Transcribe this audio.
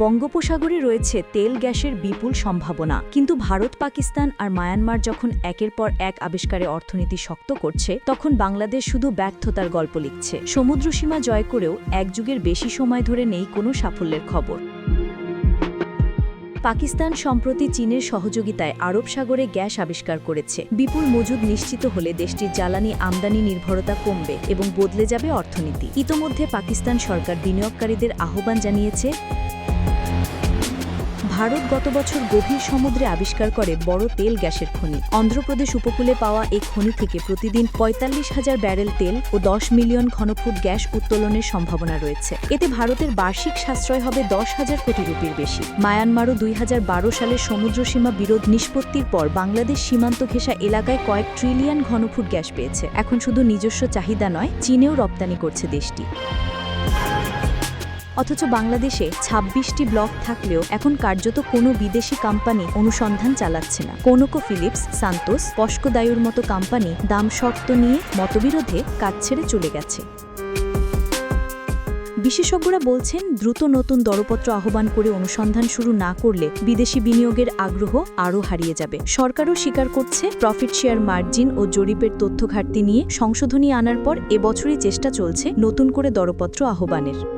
বঙ্গোপসাগরে রয়েছে তেল গ্যাসের বিপুল সম্ভাবনা, কিন্তু ভারত, পাকিস্তান আর মায়ানমার যখন একের পর এক আবিষ্কারে অর্থনীতি শক্ত করছে, তখন বাংলাদেশ শুধু ব্যর্থতার গল্প লিখছে। সমুদ্রসীমা জয় করেও এক যুগের বেশি সময় ধরে নেই কোনো সাফল্যের খবর। পাকিস্তান সম্প্রতি চীনের সহযোগিতায় আরব সাগরে গ্যাস আবিষ্কার করেছে। বিপুল মজুদ নিশ্চিত হলে দেশটির জ্বালানি আমদানি নির্ভরতা কমবে এবং বদলে যাবে অর্থনীতি। ইতোমধ্যে পাকিস্তান সরকার বিনিয়োগকারীদের আহ্বান জানিয়েছে। ভারত গত বছর গভীর সমুদ্রে আবিষ্কার করে বড় তেল গ্যাসের খনি। অন্ধ্রপ্রদেশ উপকূলে পাওয়া এই খনি থেকে প্রতিদিন ৪৫,০০০ ব্যারেল তেল ও ১০ মিলিয়ন ঘনফুট গ্যাস উত্তোলনের সম্ভাবনা রয়েছে। এতে ভারতের বার্ষিক সাশ্রয় হবে ১০,০০০ কোটি রুপির বেশি। মায়ানমারও ২০১২ সালের সমুদ্রসীমা বিরোধ নিষ্পত্তির পর বাংলাদেশ সীমান্ত ঘেঁষা এলাকায় কয়েক ট্রিলিয়ন ঘনফুট গ্যাস পেয়েছে। এখন শুধু নিজস্ব চাহিদা নয়, চীনেও রপ্তানি করছে দেশটি। অথচ বাংলাদেশে ২৬টি ব্লক থাকলেও এখন কার্যত কোনো বিদেশি কোম্পানি অনুসন্ধান চালাচ্ছে না। কোনোকোফিলিপস, সান্তোস, পস্কো দায়ুর মতো কোম্পানি দাম শর্ত নিয়ে মতবিরোধে কাজ ছেড়ে চলে গেছে। বিশেষজ্ঞরা বলছেন, দ্রুত নতুন দরপত্র আহ্বান করে অনুসন্ধান শুরু না করলে বিদেশি বিনিয়োগের আগ্রহ আরও হারিয়ে যাবে। সরকারও স্বীকার করছে, প্রফিট শেয়ার মার্জিন ও জরিপের তথ্য ঘাটতি নিয়ে সংশোধনী আনার পর এবছরই চেষ্টা চলছে নতুন করে দরপত্র আহ্বানের।